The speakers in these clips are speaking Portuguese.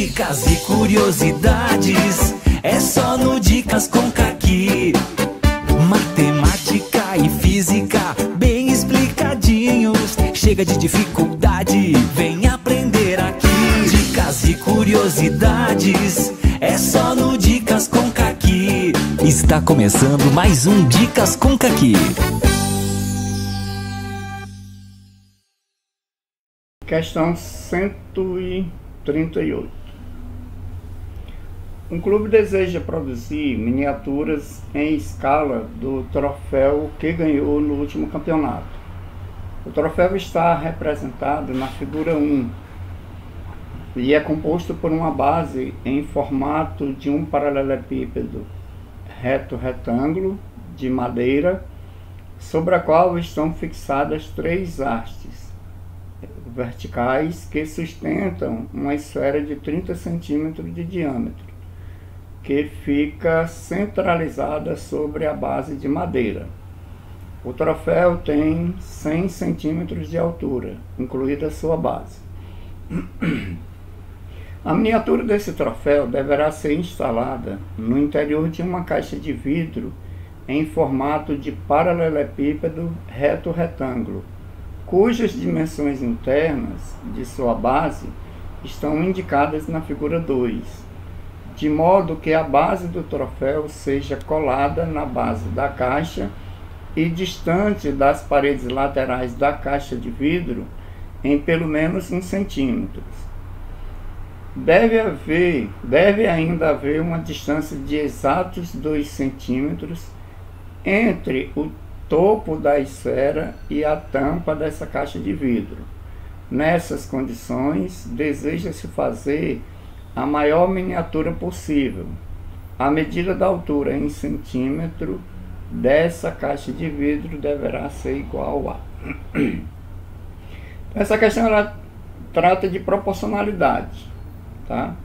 Dicas e curiosidades, é só no Dicas com Caqui. Matemática e física, bem explicadinhos. Chega de dificuldade, vem aprender aqui. Dicas e curiosidades, é só no Dicas com Caqui. Está começando mais um Dicas com Caqui. Questão 138. Um clube deseja produzir miniaturas em escala do troféu que ganhou no último campeonato. O troféu está representado na figura 1 e é composto por uma base em formato de um paralelepípedo reto-retângulo de madeira, sobre a qual estão fixadas 3 hastes verticais que sustentam uma esfera de 30 centímetros de diâmetro, que fica centralizada sobre a base de madeira. O troféu tem 100 centímetros de altura, incluída a sua base. A miniatura desse troféu deverá ser instalada no interior de uma caixa de vidro em formato de paralelepípedo reto-retângulo, cujas dimensões internas de sua base estão indicadas na figura 2, de modo que a base do troféu seja colada na base da caixa e distante das paredes laterais da caixa de vidro em pelo menos 1 centímetro. Deve ainda haver uma distância de exatos 2 centímetros entre o topo da esfera e a tampa dessa caixa de vidro. Nessas condições, deseja-se fazer a maior miniatura possível. A medida da altura em centímetro dessa caixa de vidro deverá ser igual a... Essa questão ela trata de proporcionalidade, tá?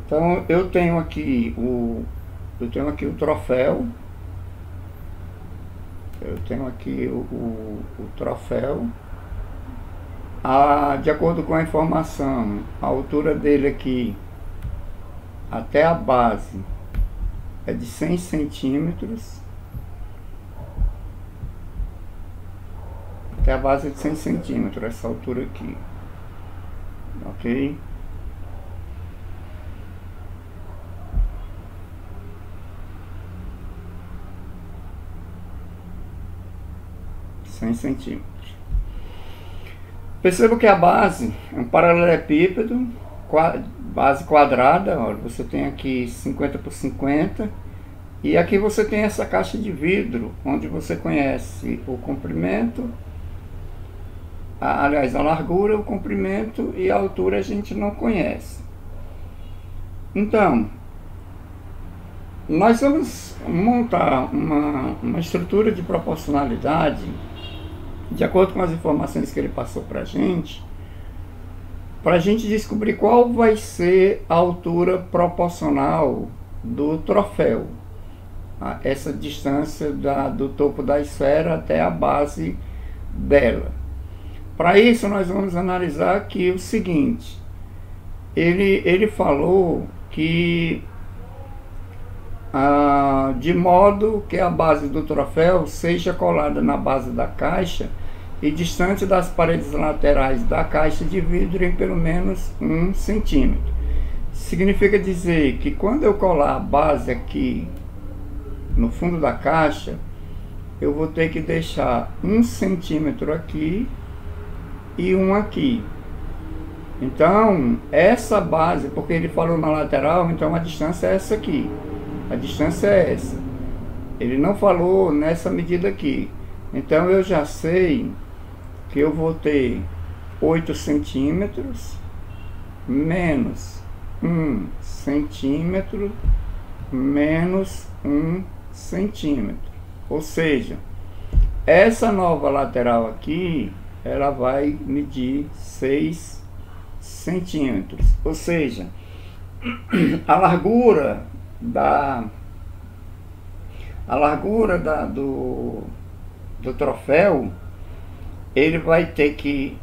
Então eu tenho aqui o troféu. Eu tenho aqui o troféu. De acordo com a informação, a altura dele aqui até a base é de 100 centímetros. Até a base é de 100 centímetros, essa altura aqui. Ok? Centímetros. Perceba que a base é um paralelepípedo, base quadrada. Olha, você tem aqui 50 por 50 e aqui você tem essa caixa de vidro, onde você conhece o comprimento, a largura, o comprimento e a altura a gente não conhece. Então, nós vamos montar uma estrutura de proporcionalidade de acordo com as informações que ele passou para a gente descobrir qual vai ser a altura proporcional do troféu, essa distância do topo da esfera até a base dela. Para isso nós vamos analisar aqui o seguinte: ele falou que de modo que a base do troféu seja colada na base da caixa e distante das paredes laterais da caixa de vidro em pelo menos 1 centímetro. Significa dizer que quando eu colar a base aqui no fundo da caixa, eu vou ter que deixar 1 centímetro aqui e 1 aqui. Então, essa base, porque ele falou na lateral, então a distância é essa aqui. A distância é essa. Ele não falou nessa medida aqui. Então eu já sei que eu vou ter 8 centímetros menos 1 centímetro menos 1 centímetro. Ou seja, essa nova lateral aqui, ela vai medir 6 centímetros. Ou seja, a largura do troféu, ele vai ter que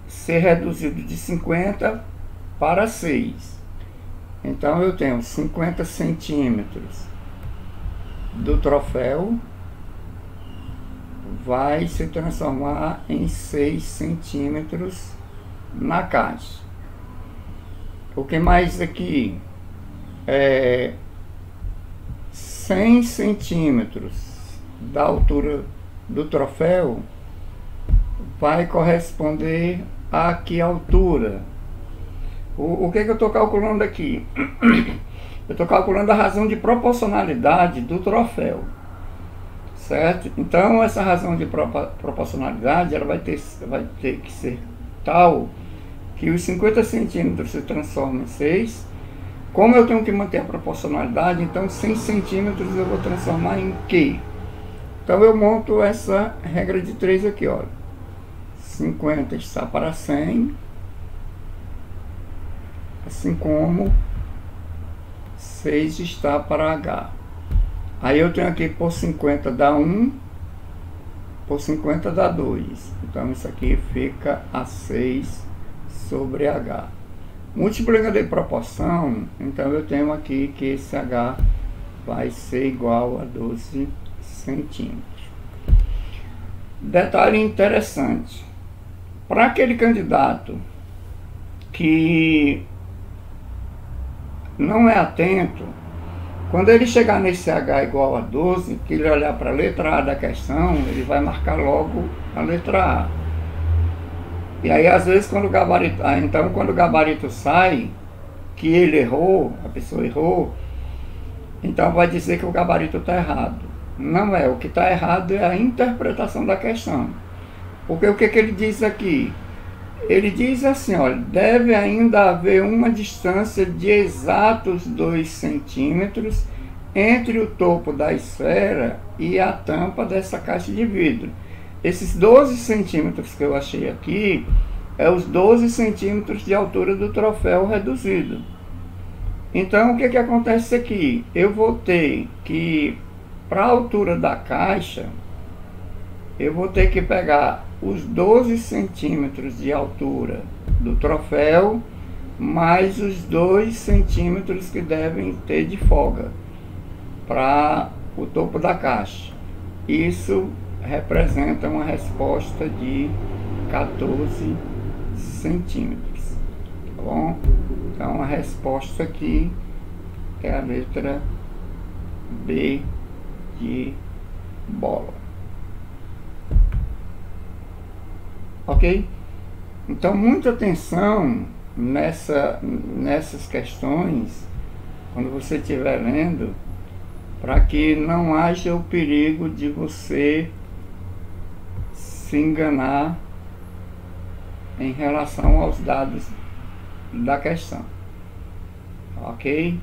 ser reduzido de 50 para 6. Então eu tenho 50 centímetros do troféu, vai se transformar em 6 centímetros na caixa. O que mais aqui? 100 centímetros da altura do troféu vai corresponder a que altura? O que eu estou calculando aqui? Eu estou calculando a razão de proporcionalidade do troféu, certo? Então essa razão de proporcionalidade ela vai ter que ser tal que os 50 centímetros se transformam em 6. Como eu tenho que manter a proporcionalidade, então 100 centímetros eu vou transformar em quê? Então eu monto essa regra de 3 aqui, olha. 50 está para 100, assim como 6 está para H. Aí eu tenho aqui por 50 dá 1, por 50 dá 2. Então isso aqui fica a 6 sobre H. Múltipla de proporção, então eu tenho aqui que esse H vai ser igual a 12 centímetros. Detalhe interessante. Para aquele candidato que não é atento, quando ele chegar nesse H igual a 12, que ele olhar para a letra A da questão, ele vai marcar logo a letra A. E aí às vezes quando o gabarito sai, que ele errou, a pessoa errou, então vai dizer que o gabarito está errado. Não é, o que está errado é a interpretação da questão. Porque o que ele diz aqui? Ele diz assim, olha, deve ainda haver uma distância de exatos 2 centímetros entre o topo da esfera e a tampa dessa caixa de vidro. Esses 12 centímetros que eu achei aqui, é os 12 centímetros de altura do troféu reduzido. Então, o que acontece aqui? Eu vou ter que, para a altura da caixa, eu vou ter que pegar os 12 centímetros de altura do troféu, mais os 2 centímetros que devem ter de folga para o topo da caixa. Isso representa uma resposta de 14 centímetros, tá bom? Então a resposta aqui é a letra B de bola. Ok? Então muita atenção nessas questões quando você estiver lendo, para que não haja o perigo de você se enganar em relação aos dados da questão. Ok?